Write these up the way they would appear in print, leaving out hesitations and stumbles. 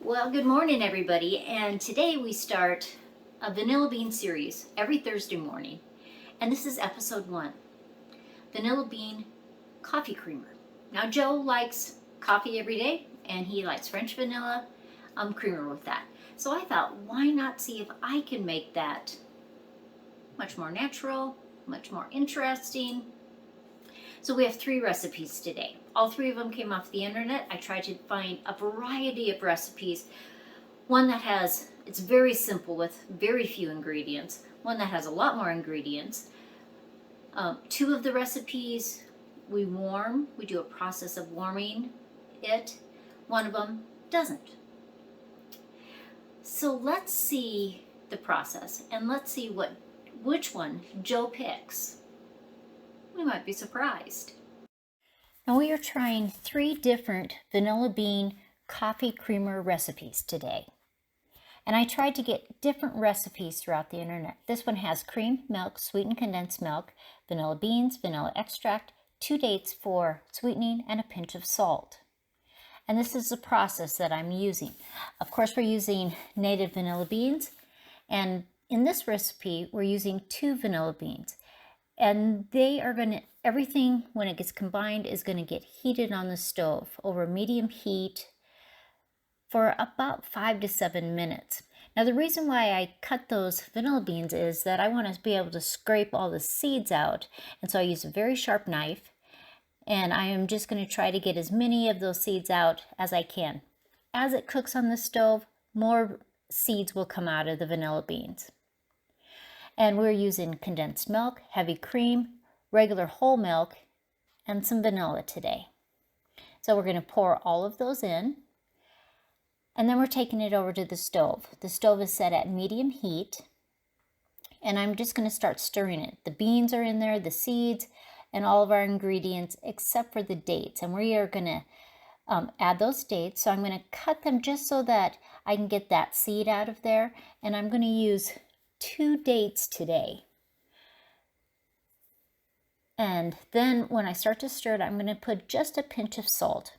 Well, good morning, everybody. And today we start a vanilla bean series every Thursday morning. And this is episode 1, vanilla bean coffee creamer. Now, Joe likes coffee every day, and he likes French vanilla creamer with that. So I thought, why not see if I can make that much more natural, much more interesting. So we have 3 recipes today. All 3 of them came off the internet. I tried to find a variety of recipes. One that it's very simple with very few ingredients. One that has a lot more ingredients. 2 of the recipes we warm. We do a process of warming it. One of them doesn't. So let's see the process and let's see which one Joe picks. We might be surprised. Now we are trying 3 different vanilla bean coffee creamer recipes today. And I tried to get different recipes throughout the internet. This one has cream, milk, sweetened condensed milk, vanilla beans, vanilla extract, 2 dates for sweetening, and a pinch of salt. And this is the process that I'm using. Of course, we're using native vanilla beans. And in this recipe, we're using 2 vanilla beans. And they are going to, everything when it gets combined is going to get heated on the stove over medium heat for about 5 to 7 minutes. Now the reason why I cut those vanilla beans is that I want to be able to scrape all the seeds out. And so I use a very sharp knife, and I am just going to try to get as many of those seeds out as I can. As it cooks on the stove, more seeds will come out of the vanilla beans. And we're using condensed milk, heavy cream, regular whole milk, and some vanilla today. So we're going to pour all of those in, and then we're taking it over to the stove. The stove is set at medium heat, and I'm just going to start stirring it. The beans are in there, the seeds, and all of our ingredients except for the dates. And we are going to add those dates. So I'm going to cut them just so that I can get that seed out of there, and I'm going to use 2 dates today. And then when I start to stir it, I'm going to put just a pinch of salt.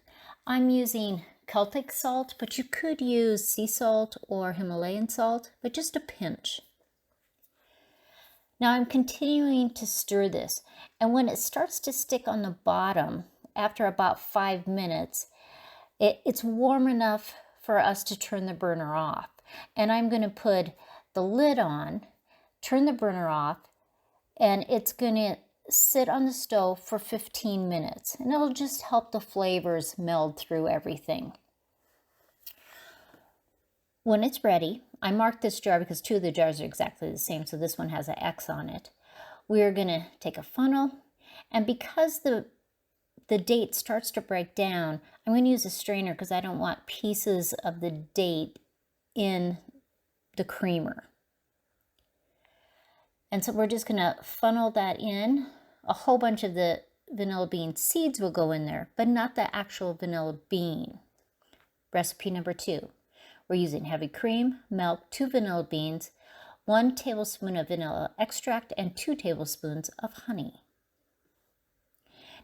I'm using Celtic salt, but you could use sea salt or Himalayan salt, but just a pinch. Now I'm continuing to stir this, and when it starts to stick on the bottom, after about 5 minutes, it's warm enough for us to turn the burner off. And I'm going to put the lid on, turn the burner off, and it's going to sit on the stove for 15 minutes. And it'll just help the flavors meld through everything. When it's ready, I marked this jar because 2 of the jars are exactly the same, so this one has an X on it. We're going to take a funnel, and because the date starts to break down, I'm going to use a strainer because I don't want pieces of the date in the creamer. And so we're just going to funnel that in. A whole bunch of the vanilla bean seeds will go in there, but not the actual vanilla bean. Recipe number 2. We're using heavy cream, milk, 2 vanilla beans, 1 tablespoon of vanilla extract, and 2 tablespoons of honey.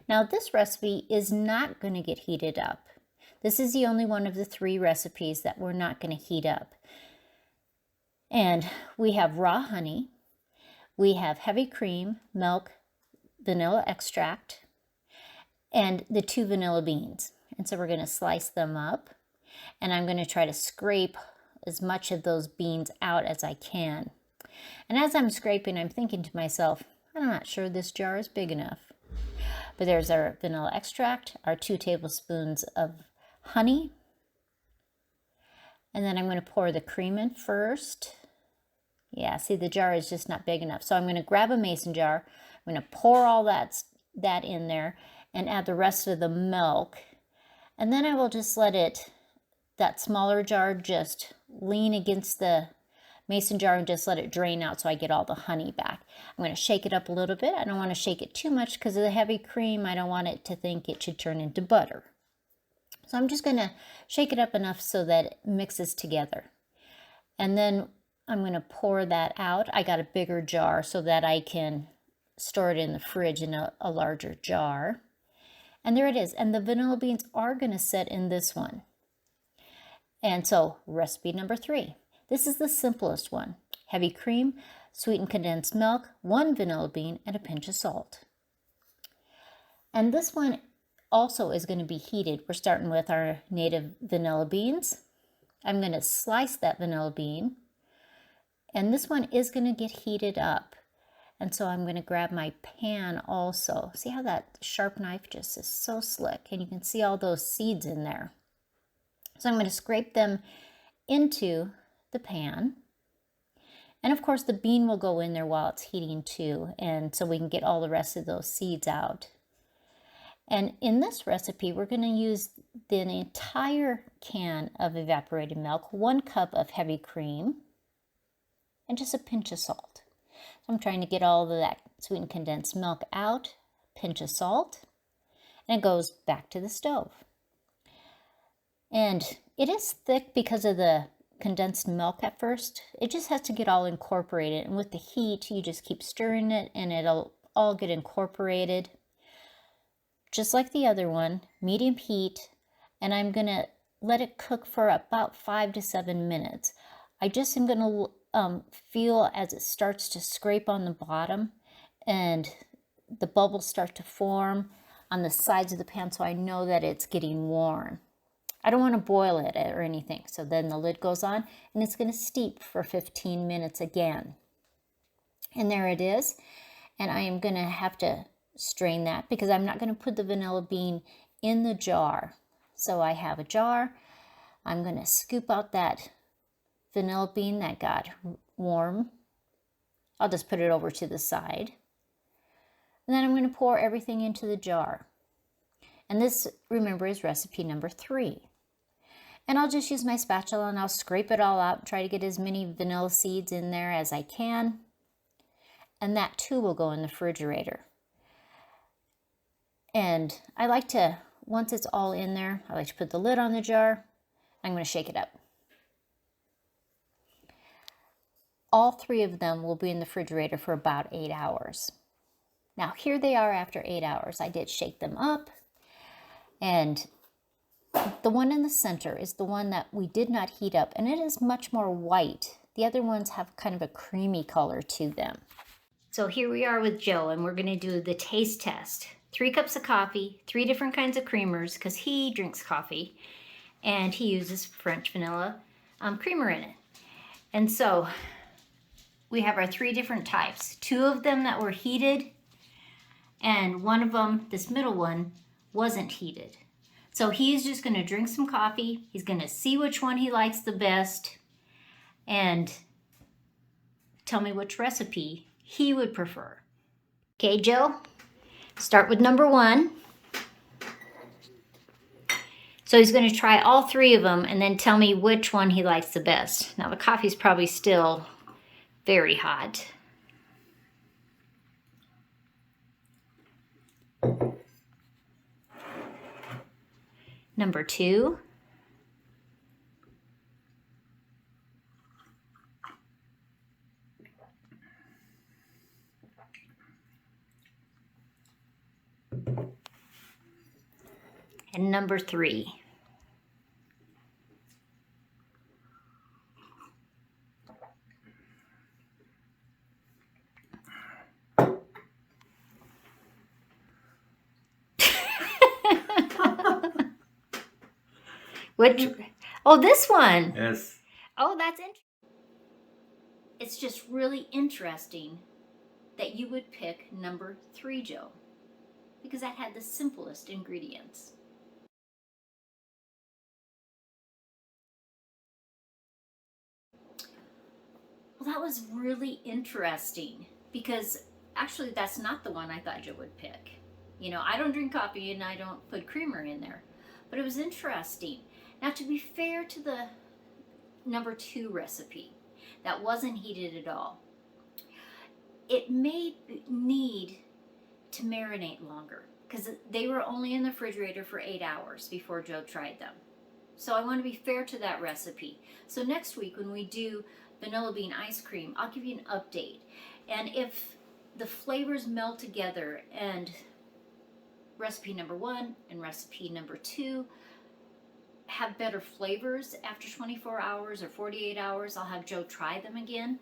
Now this recipe is not going to get heated up. This is the only one of the 3 recipes that we're not going to heat up. And we have raw honey, we have heavy cream, milk, vanilla extract, and the 2 vanilla beans. And so we're going to slice them up, and I'm going to try to scrape as much of those beans out as I can. And as I'm scraping, I'm thinking to myself, I'm not sure this jar is big enough. But there's our vanilla extract, our 2 tablespoons of honey, and then I'm going to pour the cream in first. Yeah, see, the jar is just not big enough. So I'm going to grab a mason jar. I'm going to pour all that in there and add the rest of the milk. And then I will just let that smaller jar just lean against the mason jar and just let it drain out so I get all the honey back. I'm going to shake it up a little bit. I don't want to shake it too much because of the heavy cream. I don't want it to think it should turn into butter. So I'm just going to shake it up enough so that it mixes together. And then I'm going to pour that out. I got a bigger jar so that I can store it in the fridge in a larger jar. And there it is. And the vanilla beans are going to sit in this one. And so recipe number 3. This is the simplest one. Heavy cream, sweetened condensed milk, 1 vanilla bean, and a pinch of salt. And this one also is going to be heated. We're starting with our native vanilla beans. I'm going to slice that vanilla bean. And this one is going to get heated up. And so I'm going to grab my pan also. See how that sharp knife just is so slick, and you can see all those seeds in there. So I'm going to scrape them into the pan. And of course the bean will go in there while it's heating too, and so we can get all the rest of those seeds out. And in this recipe, we're going to use the entire can of evaporated milk, 1 cup of heavy cream, and just a pinch of salt. So I'm trying to get all of that sweetened condensed milk out, pinch of salt, and it goes back to the stove. And it is thick because of the condensed milk at first. It just has to get all incorporated, and with the heat, you just keep stirring it and it'll all get incorporated. Just like the other one, medium heat, and I'm going to let it cook for about 5 to 7 minutes. I just am going to feel as it starts to scrape on the bottom and the bubbles start to form on the sides of the pan, so I know that it's getting warm. I don't want to boil it or anything, so then the lid goes on and it's going to steep for 15 minutes again. And there it is, and I am going to have to strain that because I'm not going to put the vanilla bean in the jar. So I have a jar. I'm going to scoop out that vanilla bean that got warm. I'll just put it over to the side. And then I'm going to pour everything into the jar. And this, remember, is recipe number 3. And I'll just use my spatula and I'll scrape it all out, try to get as many vanilla seeds in there as I can. And that too will go in the refrigerator. And I like to, once it's all in there, I like to put the lid on the jar. I'm going to shake it up. All 3 of them will be in the refrigerator for about 8 hours. Now here they are after 8 hours. I did shake them up, and the one in the center is the one that we did not heat up, and it is much more white. The other ones have kind of a creamy color to them. So here we are with Joe, and we're going to do the taste test. 3 cups of coffee, 3 different kinds of creamers, because he drinks coffee, and he uses French vanilla creamer in it. And so we have our 3 different types. 2 of them that were heated, and one of them, this middle one, wasn't heated. So he's just going to drink some coffee. He's going to see which one he likes the best and tell me which recipe he would prefer. Okay, Joe, start with number 1. So he's going to try all 3 of them and then tell me which one he likes the best. Now the coffee's probably still very hot. Number 2. And number 3. Which? Oh, this one. Yes. Oh, that's interesting. It's just really interesting that you would pick number 3, Joe, because that had the simplest ingredients. Well, that was really interesting because actually that's not the one I thought Joe would pick. You know, I don't drink coffee and I don't put creamer in there, but it was interesting. Now, to be fair to the number 2 recipe, that wasn't heated at all, it may need to marinate longer because they were only in the refrigerator for 8 hours before Joe tried them. So I want to be fair to that recipe. So next week when we do vanilla bean ice cream, I'll give you an update. And if the flavors meld together and recipe number 1 and recipe number 2 have better flavors after 24 hours or 48 hours, I'll have Joe try them again.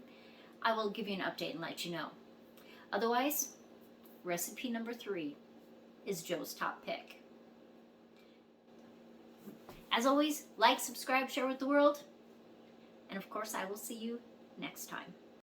I will give you an update and let you know. Otherwise, recipe number 3 is Joe's top pick. As always, like, subscribe, share with the world, and of course I will see you next time.